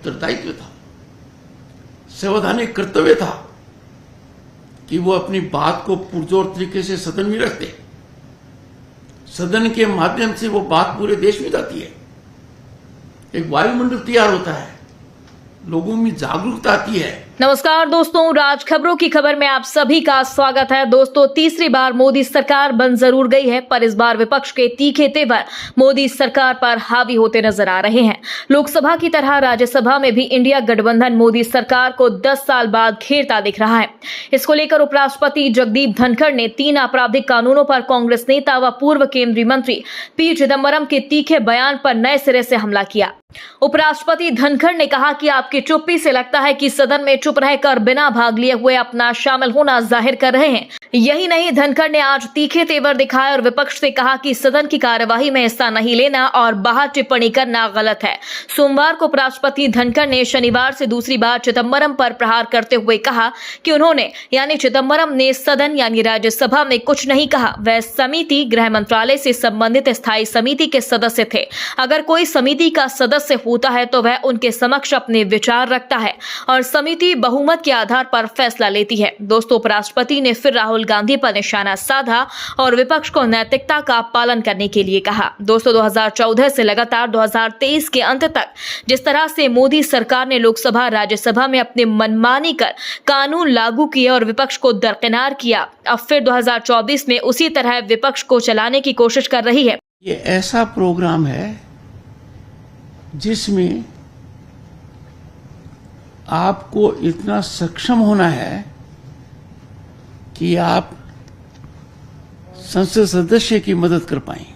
उत्तरदायित्व था, संवैधानिक कर्तव्य था कि वो अपनी बात को पुरजोर तरीके से सदन में रखते। सदन के माध्यम से वो बात पूरे देश में जाती है, एक वायुमंडल तैयार होता है, लोगों में जागरूकता आती है। नमस्कार दोस्तों, राज खबरों की खबर में आप सभी का स्वागत है। दोस्तों, तीसरी बार मोदी सरकार बन जरूर गई है, पर इस बार विपक्ष के तीखे तेवर मोदी सरकार पर हावी होते नजर आ रहे हैं। लोकसभा की तरह राज्यसभा में भी इंडिया गठबंधन मोदी सरकार को 10 साल बाद घेरता दिख रहा है। इसको लेकर उपराष्ट्रपति जगदीप धनखड़ ने 3 आपराधिक कानूनों पर कांग्रेस नेता व पूर्व केंद्रीय मंत्री पी चिदम्बरम के तीखे बयान पर नए सिरे से हमला किया। उपराष्ट्रपति धनखड़ ने कहा कि आपकी चुप्पी से लगता है कि सदन में चुप रहकर बिना भाग लिए हुए अपना शामिल होना जाहिर कर रहे हैं। यही नहीं, धनखड़ ने आज तीखे तेवर दिखाए और विपक्ष से कहा कि सदन की कार्यवाही में हिस्सा नहीं लेना और बाहर टिप्पणी करना गलत है। सोमवार को उपराष्ट्रपति धनखड़ ने शनिवार से दूसरी बार चिदम्बरम पर प्रहार करते हुए कहा कि उन्होंने यानी चिदम्बरम ने सदन यानी राज्यसभा में कुछ नहीं कहा। वह समिति गृह मंत्रालय से संबंधित स्थायी समिति के सदस्य थे। अगर कोई समिति का सदस्य होता है तो वह उनके समक्ष अपने विचार रखता है और समिति बहुमत के आधार पर फैसला लेती है। दोस्तों, उपराष्ट्रपति ने फिर राहुल गांधी पर निशाना साधा और विपक्ष को नैतिकता का पालन करने के लिए कहा। दोस्तों, 2014 से लगातार 2023 के अंत तक जिस तरह से मोदी सरकार ने लोकसभा राज्यसभा में अपनी मनमानी कर कानून लागू किए और विपक्ष को दरकिनार किया, अब फिर 2024 में उसी तरह विपक्ष को चलाने की कोशिश कर रही है। ये ऐसा प्रोग्राम है जिसमें आपको इतना सक्षम होना है कि आप संसद सदस्य की मदद कर पाएं।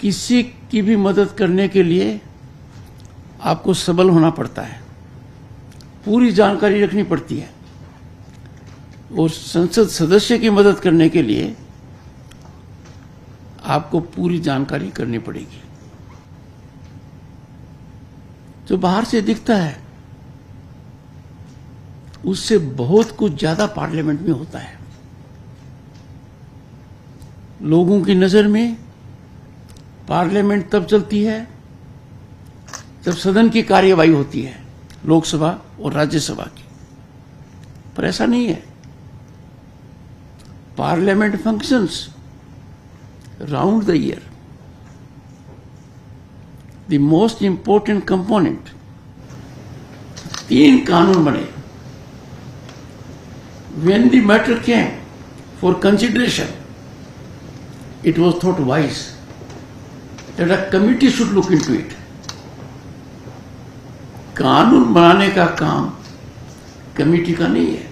किसी की भी मदद करने के लिए आपको सबल होना पड़ता है, पूरी जानकारी रखनी पड़ती है, और संसद सदस्य की मदद करने के लिए आपको पूरी जानकारी करनी पड़ेगी। जो बाहर से दिखता है उससे बहुत कुछ ज्यादा पार्लियामेंट में होता है। लोगों की नजर में पार्लियामेंट तब चलती है जब सदन की कार्यवाही होती है, लोकसभा और राज्यसभा की, पर ऐसा नहीं है। Parliament functions round the year. The most important component, 3 कानून बने। When the matter came for consideration, it was thought wise that a committee should look into it. कानून बनाने का काम कमेटी का नहीं है,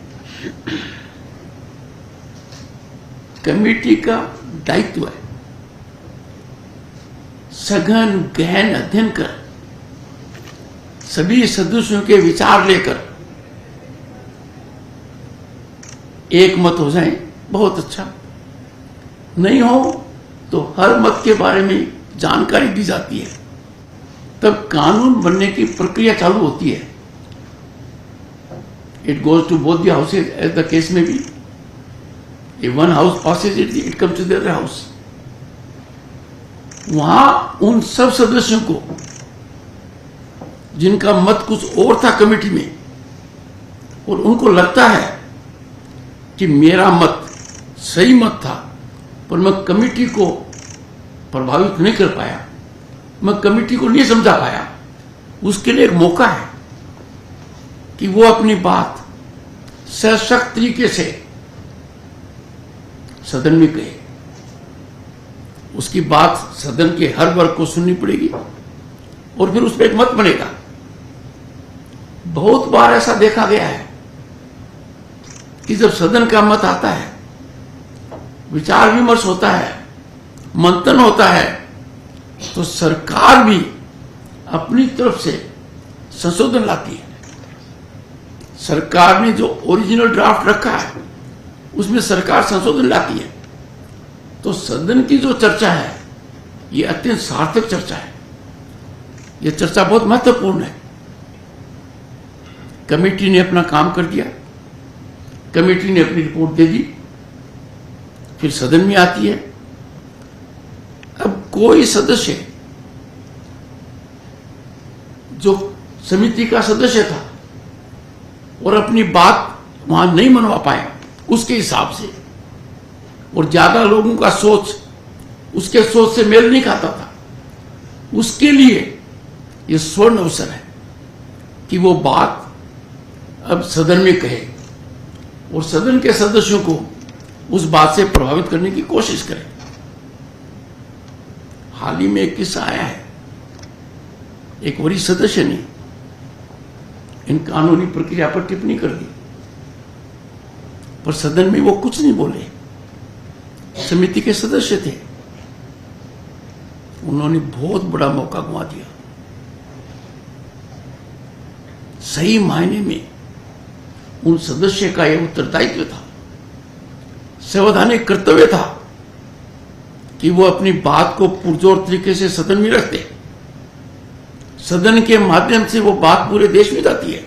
कमेटी का दायित्व है सघन गहन अध्ययन कर सभी सदस्यों के विचार लेकर एक मत हो जाए, बहुत अच्छा। नहीं हो तो हर मत के बारे में जानकारी दी जाती है, तब कानून बनने की प्रक्रिया चालू होती है। It goes to both the houses as the case may be. If one house passes it, it comes to the other house. वहां उन सब सदस्यों को जिनका मत कुछ और था कमेटी में, और उनको लगता है कि मेरा मत सही मत था पर मैं कमेटी को प्रभावित नहीं कर पाया, मैं कमेटी को नहीं समझा पाया, उसके लिए एक मौका है कि वो अपनी बात सशक्त तरीके से सदन में कहे। उसकी बात सदन के हर वर्ग को सुननी पड़ेगी और फिर उस पर एक मत बनेगा। बहुत बार ऐसा देखा गया है कि जब सदन का मत आता है, विचार विमर्श होता है, मंथन होता है, तो सरकार भी अपनी तरफ से संशोधन लाती है। सरकार ने जो ओरिजिनल ड्राफ्ट रखा है उसमें सरकार संशोधन लाती है, तो सदन की जो चर्चा है ये अत्यंत सार्थक चर्चा है। ये चर्चा बहुत महत्वपूर्ण है। कमेटी ने अपना काम कर दिया, कमेटी ने अपनी रिपोर्ट दे दी, फिर सदन में आती है। अब कोई सदस्य जो समिति का सदस्य था और अपनी बात वहां नहीं मनवा पाया उसके हिसाब से, और ज्यादा लोगों का सोच उसके सोच से मेल नहीं खाता था, उसके लिए ये स्वर्ण अवसर है कि वो बात अब सदन में कहे और सदन के सदस्यों को उस बात से प्रभावित करने की कोशिश करें। हाल ही में एक किस्सा आया है, एक वरिष्ठ सदस्य ने इन कानूनी प्रक्रिया पर टिप्पणी कर दी, पर सदन में वो कुछ नहीं बोले। समिति के सदस्य थे, उन्होंने बहुत बड़ा मौका गंवा दिया। सही मायने में उन सदस्य का यह उत्तरदायित्व था, संवैधानिक कर्तव्य था कि वो अपनी बात को पुरजोर तरीके से सदन में रखते। सदन के माध्यम से वो बात पूरे देश में जाती है,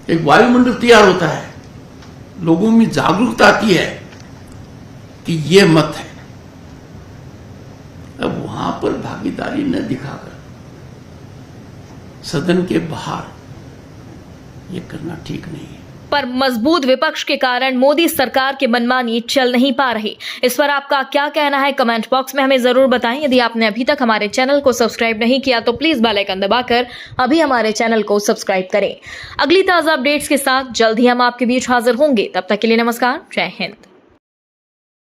एक वायुमंडल तैयार होता है, लोगों में जागरूकता आती है कि ये मत है। अब वहां पर भागीदारी न दिखाकर सदन के बाहर ये करना ठीक नहीं है। पर मजबूत विपक्ष के कारण मोदी सरकार की मनमानी चल नहीं पा रही। इस पर आपका क्या कहना है, कमेंट बॉक्स में हमें जरूर बताएं। यदि आपने अभी तक हमारे चैनल को सब्सक्राइब नहीं किया तो प्लीज बेल आइकन दबाकर अभी हमारे चैनल को सब्सक्राइब करें। अगली ताजा अपडेट्स के साथ जल्द ही हम आपके बीच हाजिर होंगे। तब तक के लिए नमस्कार, जय हिंद।